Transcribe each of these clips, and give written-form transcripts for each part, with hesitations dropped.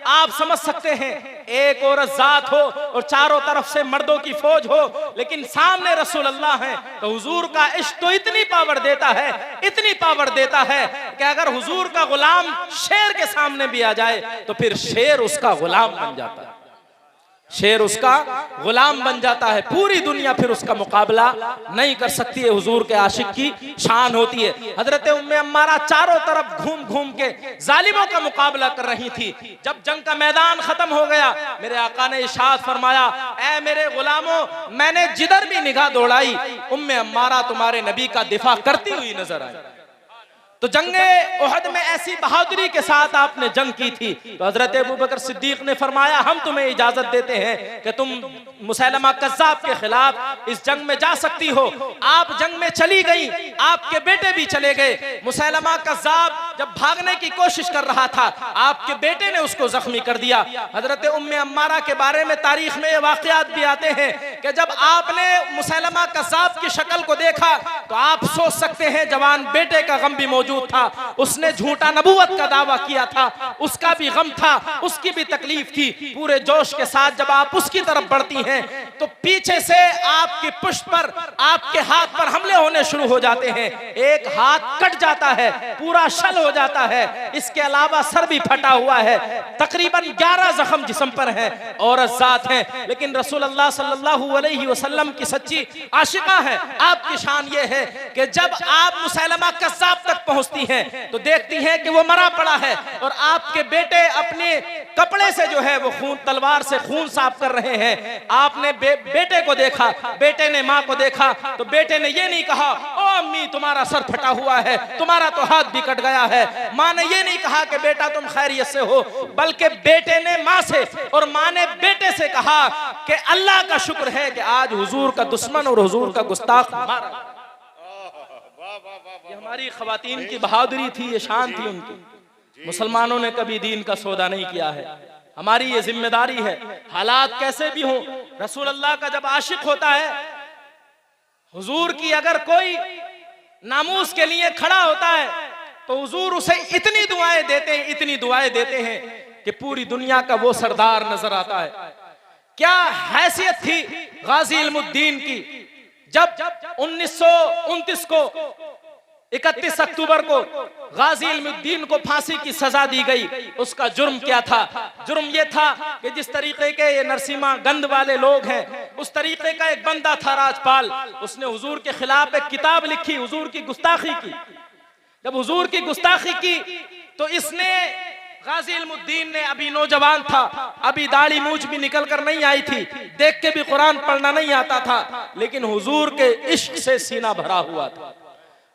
आप समझ सकते हैं एक औरत जात हो और चारों तरफ से मर्दों की फौज हो, लेकिन सामने रसूल अल्लाह हैं, तो हुजूर का इश्क तो इतनी पावर देता है, इतनी पावर देता है कि अगर हुजूर का गुलाम शेर के सामने भी आ जाए तो फिर शेर उसका गुलाम बन जाता है, शेर उसका गुलाम बन जाता है। पूरी दुनिया फिर उसका मुकाबला नहीं कर सकती है। हुजूर के आशिक की शान होती है। हजरत उम्मे अम्मारा चारों तरफ घूम घूम के जालिमों का मुकाबला कर रही थी। जब जंग का मैदान खत्म हो गया, मेरे आका ने इरशाद फरमाया, ऐ मेरे गुलामों, मैंने जिधर भी निगाह दौड़ाई उम्मे अम्मारा तुम्हारे नबी का दिफा करती हुई नजर आई। तो जंगे उहद में ऐसी बहादुरी के साथ आपने जंग की थी, तो हजरत अबू बकर सिद्दीक ने फरमाया, हम तुम्हें इजाजत देते हैं कि तुम मुसैलमा कज़्ज़ाब के खिलाफ इस जंग में जा सकती हो। आप जंग में चली गई, आपके बेटे भी चले गए। मुसैलमा कज़्ज़ाब जब भागने की कोशिश कर रहा था, आपके बेटे ने उसको जख्मी कर दिया। हजरत उम्मे अम्मारा के बारे में तारीख में ये वाकयात भी आते हैं कि जब आपने मुसैलमा कज़्ज़ाब की शक्ल को देखा तो आप सोच सकते हैं जवान बेटे का गम भी मौजूद था। उसने झूठा नबूवत का दावा किया था, उसका भी गम था, उसकी भी तकलीफ थी। पूरे जोश के साथ जब आप उसकी तरफ बढ़ती हैं तो पीछे से आपकी पुष्ट पर, आपके हाथ पर हमले होने शुरू हो जाते हैं। एक हाथ कट जाता है, पूरा शल हो जाता है, इसके अलावा सर भी फटा हुआ है, तकरीबन 11 जख्म जिस्म पर है, औरत जात है, लेकिन रसूल अल्लाह सल्लल्लाहु अलैहि वसल्लम की सच्ची आशिका है। आपकी शान ये है कि जब आप मुसैलमा कज़्ज़ाब तक पहुंचती हैं तो देखती हैं कि वो मरा पड़ा है और आपके बेटे अपने कपड़े से जो है वो खून, तलवार से खून साफ कर रहे हैं। आपने बेटे को देखा, बेटे ने माँ को देखा, तो बेटे ने ये नहीं कहा, ओ अम्मी तुम्हारा सर फटा हुआ है, तुम्हारा तो हाथ भी कट गया है। माँ ने ये नहीं कहा कि बेटा तुम खैरियत से हो, बल्कि बेटे ने माँ से और माँ ने बेटे से कहा कि अल्लाह का शुक्र है कि आज हुजूर का दुश्मन और हुजूर का गुस्ताख मारा। ये हमारी खवातीन की बहादुरी थी, ये शान थी उनकी। मुसलमानों ने कभी दीन का सौदा नहीं किया है। हमारी ये जिम्मेदारी है, हालात कैसे भी हों। रसूल अल्लाह का जब आशिक होता है, हुजूर की अगर कोई नामूस के लिए खड़ा होता है तो हुजूर उसे इतनी दुआएं देते हैं, इतनी दुआएं देते हैं कि पूरी दुनिया का वो सरदार नजर आता है। क्या हैसियत थी गाजी इल्मुद्दीन की। जब 1929 को 31 अक्टूबर को गाजी इल्मुद्दीन को फांसी की सजा दी गई, उसका जुर्म क्या था? जुर्म ये था कि जिस तरीके के ये नरसिम्हा गंध वाले लोग हैं, उस तरीके का एक बंदा था राजपाल, उसने हुजूर के खिलाफ एक किताब लिखी, हुजूर की गुस्ताखी की। जब हुजूर की गुस्ताखी की तो इसने, गाजी इल्मुद्दीन ने, अभी नौजवान था, अभी दाढ़ी मूछ भी निकल कर नहीं आई थी, देख के भी कुरान पढ़ना नहीं आता था, लेकिन हुजूर के इश्क से सीना भरा हुआ था,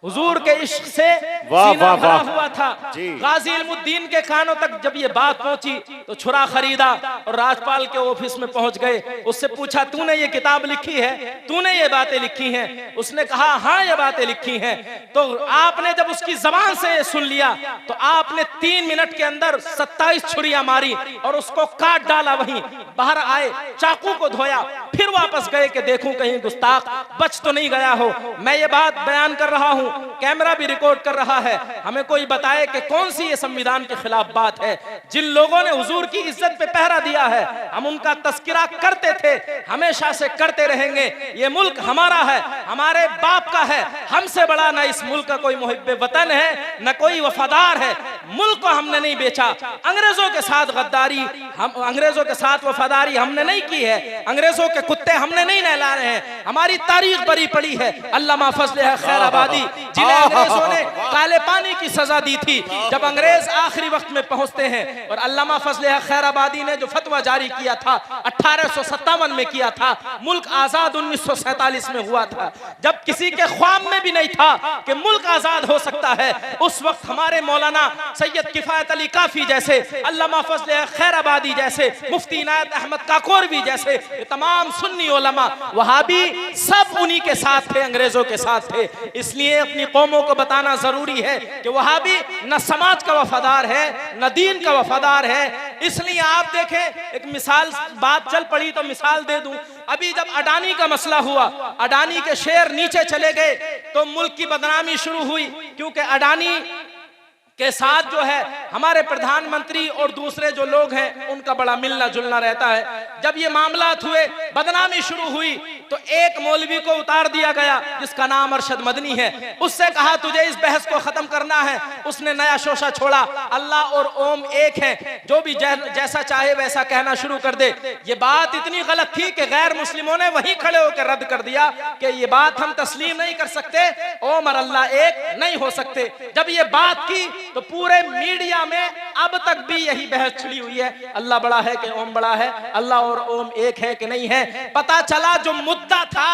हुजूर के इश्क से सीना भरा हुआ था। गाजी इल्मुद्दीन के कानों तक जब ये बात पहुंची तो छुरा खरीदा और राजपाल के ऑफिस में पहुंच गए। उससे पूछा, तूने ये किताब लिखी है, तूने ये बातें लिखी हैं? उसने कहा, हाँ ये बातें लिखी हैं। तो आपने जब उसकी जबान से ये सुन लिया तो आपने 3 मिनट के अंदर 27 छुरियां मारी और उसको काट डाला। वहीं बाहर आए, चाकू को धोया, फिर वापस गए कि देखूं कहीं गुस्ताख बच तो नहीं गया हो। मैं ये बात बयान कर रहा हूं, कैमरा भी रिकॉर्ड कर रहा है। हमें कोई बताए कि कौन सी ये संविधान के खिलाफ बात है। जिन लोगों ने हुजूर की इज्जत पे पहरा दिया है, हम उनका तस्करा करते थे, हमेशा से करते रहेंगे। ये मुल्क हमारा है, हमारे बाप का है, हमसे बड़ा ना इस मुल्क का कोई मुहिब्बे वतन है, न कोई वफादार है। मुल्क को हमने नहीं बेचा। अंग्रेजों के साथ गद्दारी, हम अंग्रेजों के साथ वफादारी हमने नहीं की है, अंग्रेजों के कुत्ते हमने नहीं नहला रहे हैं। हमारी तारीख भरी पड़ी है। अल्लामा फजल खैराबादी, जिन्हें अंग्रेजों ने काले पानी की सजा दी थी, जब अंग्रेज आखिरी वक्त में पहुंचते हैं, और अल्लामा फजल खैराबादी ने जो फतवा जारी किया था 1857 में किया था, मुल्क आजाद 1947 में हुआ था, जब किसी के ख्वाब में भी नहीं था कि मुल्क आजाद हो सकता है। उस वक्त हमारे मौलाना सैयद किफायत अली काफी जैसे, अल्लामा फजल खैराबादी जैसे, मुफ्ती इनायत अहमद काकोरवी जैसे तमाम सुन्नी उलमा, वहाबी, सब उन्हीं के साथ थे, अंग्रेजों के साथ थे। इसलिए अपनी कौमों को बताना जरूरी है कि वहाबी न समाज का वफादार है, न दीन का वफादार है। इसलिए आप देखें, एक मिसाल, बात चल पड़ी तो मिसाल दे दूं। अभी जब अडानी का मसला हुआ, अडानी के शेयर नीचे चले गए तो मुल्क की बदनामी शुरू हुई, क्योंकि अडानी के साथ जो है हमारे प्रधानमंत्री और दूसरे जो लोग हैं उनका बड़ा मिलना जुलना रहता है। जब ये मामलात हुए, बदनामी शुरू हुई, तो एक मौलवी को उतार दिया गया जिसका नाम अरशद मदनी है। उससे कहा तुझे इस बहस को खत्म करना है। उसने नया शोशा छोड़ा, अल्लाह और ओम एक है, जो भी जैसा चाहे वैसा कहना शुरू कर दे। ये बात इतनी गलत थी कि गैर मुस्लिमों ने वहीं खड़े होकर रद्द कर दिया कि ये बात हम तस्लीम नहीं कर सकते, ओम और अल्लाह एक नहीं हो सकते। जब ये बात की तो पूरे मीडिया में अब तक भी यही बहस छिड़ी हुई है, अल्लाह बड़ा है कि ओम बड़ा है, अल्लाह और ओम एक है कि नहीं है। पता चला जो मुद्दा था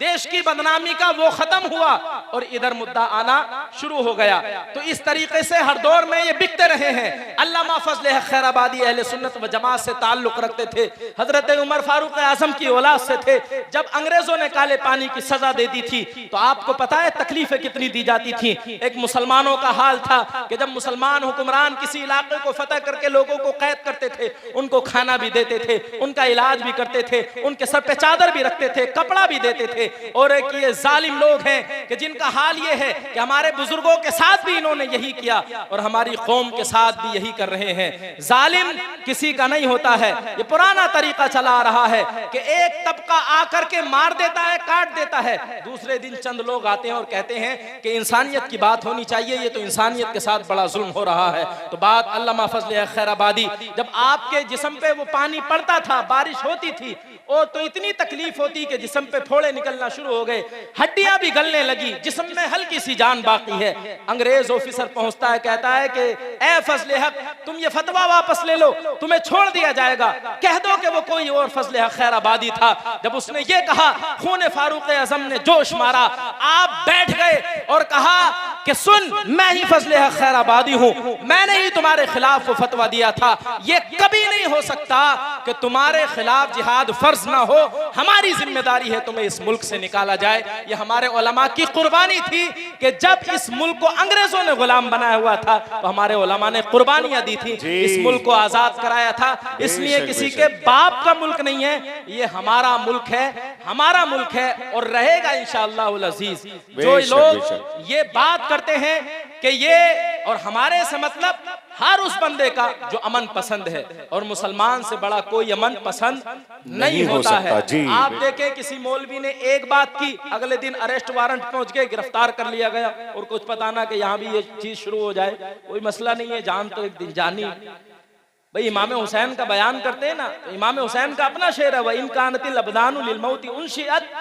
देश की बदनामी का वो खत्म हुआ और इधर मुद्दा आना शुरू हो गया। तो इस तरीके से हर दौर में ये बिकते रहे हैं। अल्लामा फजल हक खैराबादी अहले सुन्नत व जमात से ताल्लुक रखते थे, हजरत उमर फारूक आजम की औलाद से थे। जब अंग्रेजों ने काले पानी की सजा दे दी थी तो आपको पता है तकलीफें कितनी दी जाती थी। एक मुसलमानों का हाल था कि जब मुसलमान हुक्मरान किसी इलाके को फतह करके लोगों को कैद करते थे, उनको खाना भी देते थे, उनका इलाज भी करते थे, उनके सर पे चादर भी रखते थे, कपड़ा भी देते थे। और एक ये जालिम लोग हैं कि जिनका हाल ये है कि हमारे बुजुर्गों के साथ भी इन्होंने यही किया और हमारी कौम के साथ भी यही कर रहे हैं। जालिम किसी का नहीं होता है, ये पुराना तरीका चला आ रहा है कि एक तबका आकर के मार देता है, काट देता है, दूसरे दिन चंद लोग आते हैं और कहते हैं कि इंसानियत की बात होनी चाहिए, ये तो इंसानियत के साथ बड़ा जुल्म हो रहा है। तो बात अल्लामा फजल हक खैराबादी, जब आपके जिस्म पे वो पानी पड़ता था, बारिश होती थी, और तो इतनी तकलीफ होती कि जिस्म पे फोड़े निकलना शुरू हो गए, हड्डियां भी गलने लगी, जिस्म में हल्की सी जान बाकी है। अंग्रेज ऑफिसर पहुंचता है, कहता है कि ए फजल हक, तुम ये फतवा वापस ले लो, तुम्हें छोड़ दिया जाएगा, कह दो कि वो कोई और फजल हक खैराबादी था। जब उसने ये कहा, खून फारूक आजम ने जोश मारा, आप बैठ गए और कहा कि सुन, मैं ही फजल हक खैराबादी हूं, मैंने ही तुम्हारे खिलाफ वो फतवा दिया था। ये कभी नहीं हो सकता कि तुम्हारे खिलाफ जिहाद फर्ज ना हो, हमारी जिम्मेदारी है तुम्हें इस मुल्क से निकाला जाए। ये हमारे उलमा की कुर्बानी थी कि जब इस मुल्क को अंग्रेजों ने गुलाम बनाया हुआ था तो हमारे उलमा ने कुर्बानियां दी थी, इस मुल्क को आजाद कराया था। इसलिए किसी के बाप का मुल्क नहीं है, ये हमारा मुल्क है, हमारा मुल्क है और रहेगा इंशाअल्लाह अज़ीज। जो लोग ये बात करते हैं कि ये और हमारे से मतलब हर उस बंदे का जो अमन पसंद है, और मुसलमान से बड़ा कोई अमन पसंद नहीं होता है। आप देखें किसी मौलवी ने एक बात की, अगले दिन अरेस्ट वारंट पहुंच के गिरफ्तार कर लिया गया, और कुछ पता ना कि यहाँ भी ये चीज शुरू हो जाए। कोई मसला नहीं है, जान तो एक दिन जानी। भाई इमाम हुसैन का बयान करते हैं ना, तो इमाम हुसैन का अपना शेर है, वह इनकानतिल अबदानु लिल मौति उनशिअत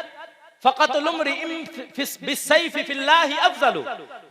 फ़क़तुल इम्रिइन बिस्सैफ़ि फ़िल्लाहि अफ़ज़लु।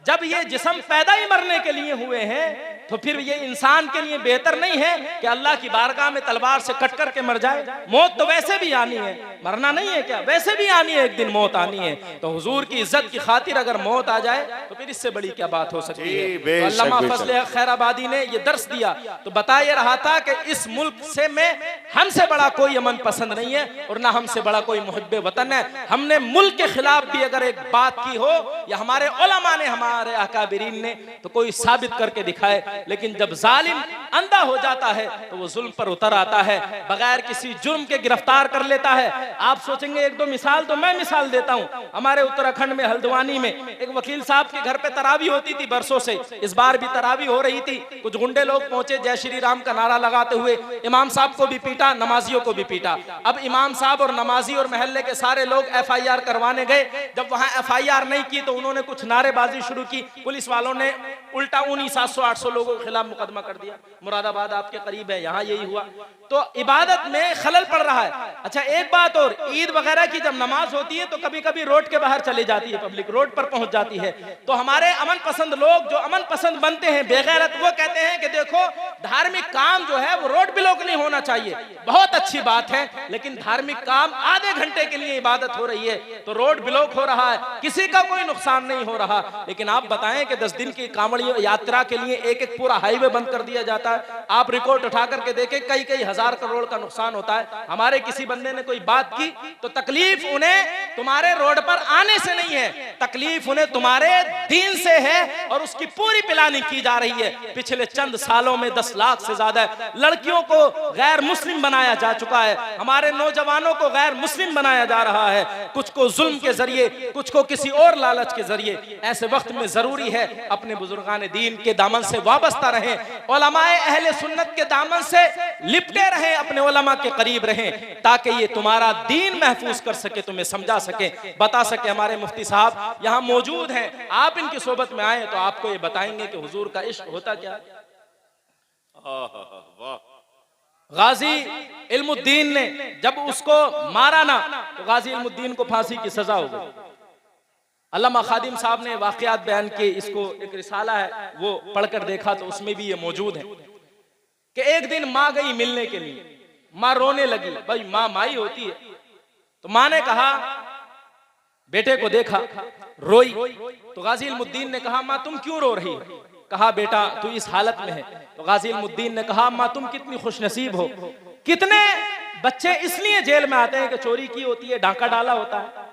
जब ये जिस्म पैदा ही मरने के लिए हुए हैं तो फिर ये इंसान के लिए बेहतर नहीं है कि अल्लाह की बारगाह में तलवार से कट कर के मर जाए। मौत तो वैसे भी आनी है, मरना नहीं है क्या, वैसे भी आनी है, एक दिन मौत आनी है। तो हुजूर की इज्जत की खातिर अगर मौत आ जाए तो फिर इससे बड़ी क्या बात हो सकती है। तो अल्लामा फजल हक खैराबादी ने ये दर्स दिया, तो बता ये रहा था कि इस मुल्क से में हमसे बड़ा कोई अमन पसंद नहीं है और ना हमसे बड़ा कोई मुहिब्बे वतन है। हमने मुल्क के खिलाफ भी अगर एक बात की हो या हमारे उलमा ने, हमारे अकाबिरीन ने, तो कोई साबित करके दिखाए। लेकिन जब जालिम अंधा हो जाता है तो वो जुल्म पर उतर आता है, बगैर किसी जुर्म के गिरफ्तार कर लेता है। आप सोचेंगे एक दो मिसाल, तो मैं मिसाल देता हूँ। हमारे उत्तराखंड में हल्द्वानी में एक वकील साहब के घर पे तरावी होती थी बरसों से, इस बार भी तरावी हो रही थी। कुछ गुंडे लोग पहुंचे, जय श्री राम का नारा लगाते हुए इमाम साहब को भी पीटा, नमाजियों को भी पीटा। अब इमाम साहब और नमाजी और महल्ले के सारे लोग FIR करवाने गए। जब वहां FIR नहीं की तो उन्होंने कुछ नारेबाजी शुरू की। पुलिस वालों ने उल्टा उन्हीं 700-800 लोगों के खिलाफ मुकदमा कर दिया। मुरादाबाद आपके करीब है, यहाँ यही हुआ। तो इबादत में खलल पड़ रहा है। अच्छा एक बात और, ईद वगैरह की जब नमाज होती है तो कभी कभी रोड के बाहर चली जाती है, पब्लिक रोड पर पहुंच जाती है। तो हमारे अमन पसंद लोग जो अमन पसंद बनते हैं, बेगैरत, वो कहते हैं कि देखो धार्मिक काम जो है वो रोड ब्लॉक नहीं होना चाहिए। बहुत अच्छी बात है, लेकिन धार्मिक काम आधे घंटे के लिए इबादत हो रही है तो रोड ब्लॉक हो रहा है, किसी का कोई नुकसान नहीं हो रहा। लेकिन आप बताएं कि 10 दिन की कांवड़ी यात्रा के लिए एक एक पूरा हाईवे बंद कर दिया जाता है। आप रिकॉर्ड उठा करके देखें, कई कई हजार करोड़ का नुकसान होता है। हमारे किसी बंदे ने कोई बात की तो तकलीफ उन्हें तुम्हारे रोड पर आने से नहीं है, तकलीफ उन्हें तुम्हारे दीन से है और उसकी पूरी प्लानिंग की जा रही है। पिछले चंद सालों में 10 लाख से ज्यादा लड़कियों को गैर मुस्लिम बनाया जा चुका है, हमारे नौजवानों को गैर मुस्लिम बनाया जा रहा है। कुछ कुछ को जुल्म के जरिए, कुछ को किसी और लालच के जरिए। ऐसे वक्त में जरूरी है अपने बुजुर्गान दीन के दामन से वाबस्ता रहें, उलमाए अहले सुन्नत के दामन से लिपटे रहें, अपने उलमा के करीब रहें, ताकि ये तुम्हारा दीन महफूज कर सके, तुम्हें समझा सके, बता सके। हमारे मुफ्ती साहब यहाँ मौजूद हैं, आप इनकी सोबत में आए तो आपको ये बताएंगे कि हुजूर का इश्क होता क्या है। गाजी इल्मुद्दीन ने जब उसको मारा ना तो गाजी इल्मुद्दीन को फांसी की सजा हो गई। अल्लामा खादिम साहब ने वाकयात बयान किए, इसको एक रिसाला है वो पढ़कर देखा तो उसमें भी ये मौजूद है कि एक दिन माँ गई मिलने के लिए, माँ रोने लगी। भाई माँ माई होती है, तो माँ ने कहा, बेटे को देखा रोई, तो गाजी इल्मुद्दीन ने कहा माँ तुम क्यों रो रही हो? कहा बेटा तू इस हालत में है। तो गाजी इल्मुद्दीन ने कहा माँ तुम कितनी खुशनसीब हो, कितने बच्चे इसलिए जेल में आते हैं कि चोरी की होती है, डाका डाला होता है,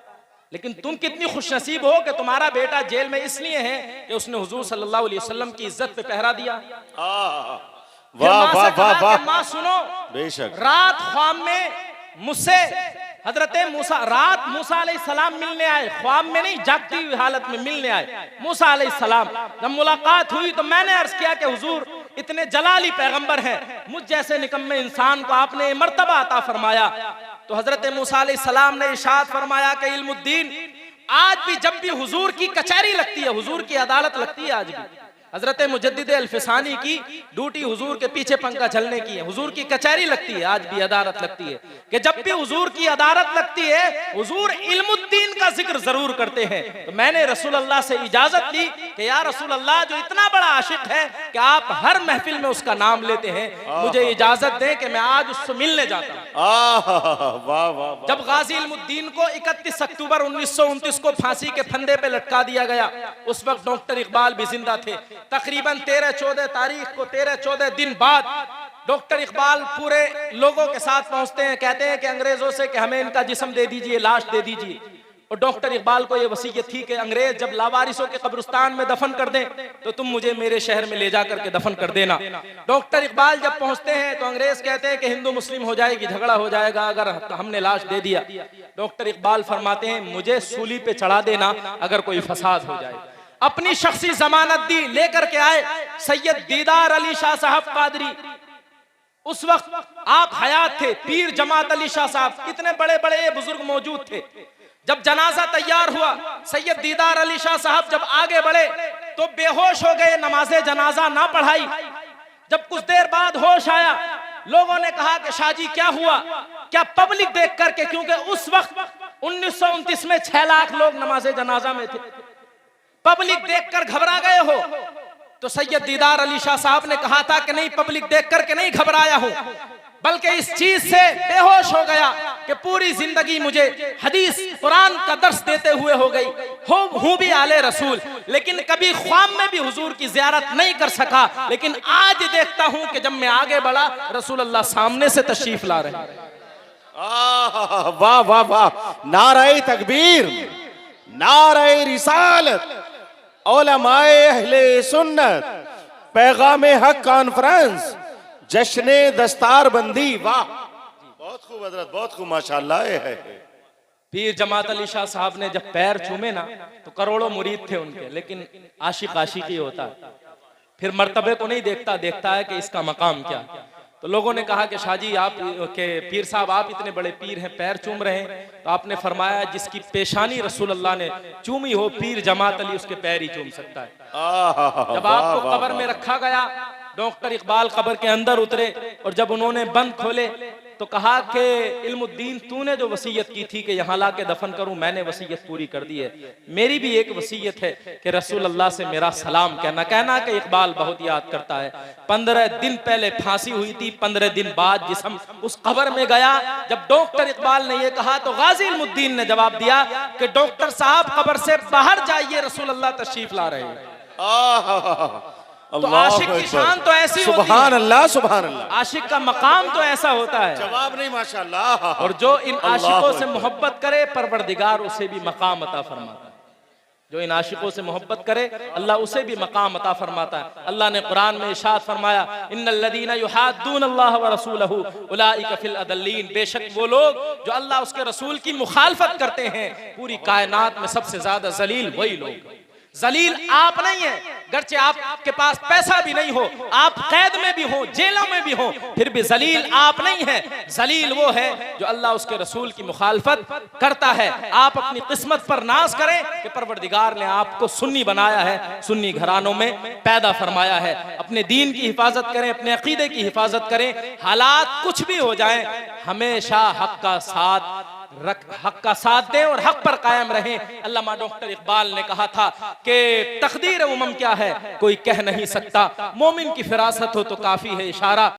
लेकिन तुम कितनी खुशनसीब हो कि तुम्हारा बेटा जेल में इसलिए है कि उसने हुजूर सल्लल्लाहु अलैहि वसल्लम की इज्जत पे पहरा दिया। वाह वाह वाह वाह। माँ सुनो, बेशक रात ख्वाब में मुझसे हजरत मूसा, रात मूसा अलैहिस्सलाम मिलने आए, ख्वाब में नहीं जागती हुई हालत में मिलने आए मूसा अलैहिस्सलाम। जब मुलाकात हुई तो मैंने अर्ज किया कि हुजूर इतने जलाली पैगंबर हैं, मुझ जैसे निकम्मे इंसान को आपने मर्तबा अता फरमाया। तो हजरत मूसा अलैहिस्सलाम ने इरशाद फरमाया कि इल्मुद्दीन आज भी जब भी हुजूर की कचहरी लगती है, हुजूर की अदालत लगती है, आज भी हजरत मुजद्दिद अल्फसानी की ड्यूटी हुजूर के पीछे पंखा चलने की है, हुजूर की कचहरी लगती है, आज भी अदालत लगती है कि जब भी हुजूर की अदालत लगती है हुजूर इल्मुद्दीन का जिक्र जरूर करते हैं। तो मैंने रसूल अल्लाह से इजाजत ली कि या रसूल अल्लाह जो इतना बड़ा आशिक है कि आप हर महफिल में उसका नाम लेते हैं, मुझे इजाजत दें कि मैं आज उससे मिलने जाता हूं। जब गाजी इल्मुद्दीन को 31 अक्टूबर 1929 को फांसी के फंदे पे लटका दिया गया, उस वक्त डॉक्टर इकबाल भी जिंदा थे। तकरीबन 13-14 तारीख को, 13-14 दिन बाद डॉक्टर इकबाल पूरे लोगों के साथ पहुंचते हैं, कहते हैं कि अंग्रेजों से कि हमें इनका जिस्म दे दीजिए, लाश दे दीजिए। और डॉक्टर इकबाल को यह वसीयत थी कि अंग्रेज जब लावारिसों के कब्रिस्तान में दफन कर दें तो तुम मुझे मेरे शहर में ले जाकर के दफन कर देना। डॉक्टर इकबाल जब पहुंचते हैं तो अंग्रेज कहते हैं कि हिंदू मुस्लिम हो जाएगी, झगड़ा हो जाएगा अगर हमने लाश दे दिया। डॉक्टर इकबाल फरमाते हैं मुझे सूली पे चढ़ा देना अगर कोई फसाद हो जाए। अपनी शख्सी जमानत दी, लेकर के आए सैयद दीदार अली शाह साहब कादरी। उस वक्त आप हयात थे, पीर जमात अली शाह साहब, इतने बड़े बड़े बुजुर्ग मौजूद थे। जब जनाजा तैयार हुआ, सैयद दीदार अली शाह साहब जब आगे बढ़े तो बेहोश हो गए, नमाजे जनाजा ना पढ़ाई। जब कुछ देर बाद होश आया, लोगों ने कहा कि शाह जी क्या हुआ, क्या पब्लिक देख करके, क्योंकि उस वक्त 1929 में 6 लाख लोग नमाजे जनाजा में थे, पब्लिक देखकर घबरा गए हो। तो सैयद दीदार अली शाह साहब ने कहा था कि नहीं, पब्लिक देख करके नहीं घबराया हूं, बल्कि इस चीज से बेहोश हो गया कि पूरी जिंदगी मुझे हदीस कुरान का दर्स देते हुए हो गई, हूं भी आले रसूल, लेकिन कभी ख्वाब में भी हुजूर की ज़ियारत नहीं कर सका। लेकिन आज देखता हूं कि जब मैं आगे बढ़ा रसूल अल्लाह सामने से तशरीफ ला रहे हैं। वाह वाह वाह, नारे तकबीर, नारे रिसालत, उलमाए अहले सुन्नत, पैगामे हक कॉन्फ्रेंस, जश्ने दस्तार बंदी। वाह, बहुत खूब हजरत, बहुत खूब, माशाअल्लाह है। पीर जमात अली शाह साहब ने जब पैर चूमे ना तो करोड़ों मुरीद थे उनके, लेकिन आशिक आशिकी होता है, फिर मर्तबे को नहीं देखता, देखता है कि इसका मकाम क्या। तो लोगों ने कहा कि शाह जी आप के पीर साहब आप इतने बड़े पीर हैं, पैर चूम रहे हैं। तो आपने फरमाया जिसकी पेशानी रसूल अल्लाह ने चूमी हो पीर जमात अली उसके पैर ही चूम सकता है। जब आपको कब्र में रखा गया, डॉक्टर इकबाल कब्र के अंदर उतरे और जब उन्होंने बंद खोले तो कहा कि इल्मुद्दीन तूने जो वसीयत की थी कि यहाँ ला के दफन करूं, मैंने वसीयत पूरी कर दी है। मेरी भी एक वसीयत है कि रसूल अल्लाह से मेरा सलाम कहना कि इकबाल बहुत याद करता है। 15 दिन पहले फांसी हुई थी, 15 दिन बाद जिस्म उस कब्र में गया। जब डॉक्टर इकबाल ने यह कहा तो गाजी इल्मुद्दीन ने जवाब दिया कि डॉक्टर साहब कब्र से बाहर जाइए, रसूल अल्लाह तशरीफ ला रहे हैं। तो आशिक की शान तो ऐसी होती है, सुभान अल्लाह, सुभान अल्लाह, आशिक का मकाम तो ऐसा होता है, जवाब नहीं माशाअल्लाह। और जो इन आशिकों से मोहब्बत करे परवरदिगार उसे भी मकाम अता फरमाता है। जो इन आशिकों से मोहब्बत करे अल्लाह उसे भी मकाम अता फरमाता है। अल्लाह ने कुरान में इरशाद फरमाया, इन्नल लदीना युहाद्दून अल्लाह व रसूलहु उलाइका फिल अदल्लीन, बेशक वो लोग जो अल्लाह उसके रसूल की मुखालफत करते हैं पूरी कायनात में सबसे ज्यादा जलील वही लोग। जलील आप नहीं है, गर्चे आपके पास पैसा भी नहीं हो, आप कैद में भी हो, जेलों में भी हो, फिर भी जलील आप नहीं है। जलील वो है जो अल्लाह उसके रसूल की मुखालफत करता है। आप अपनी किस्मत पर नाज करें कि परवरदिगार ने आपको सुन्नी बनाया है, सुन्नी घरानों में पैदा फरमाया है। अपने दीन की हिफाजत करें, अपने अकीदे की हिफाजत करें, हालात कुछ भी हो जाए हमेशा हक का साथ दें और हक पर कायम रहें। अल्लामा डॉक्टर इकबाल ने कहा था कि तकदीर उमम क्या है कोई कह नहीं सकता, मोमिन की फिरासत हो तो काफी है इशारा।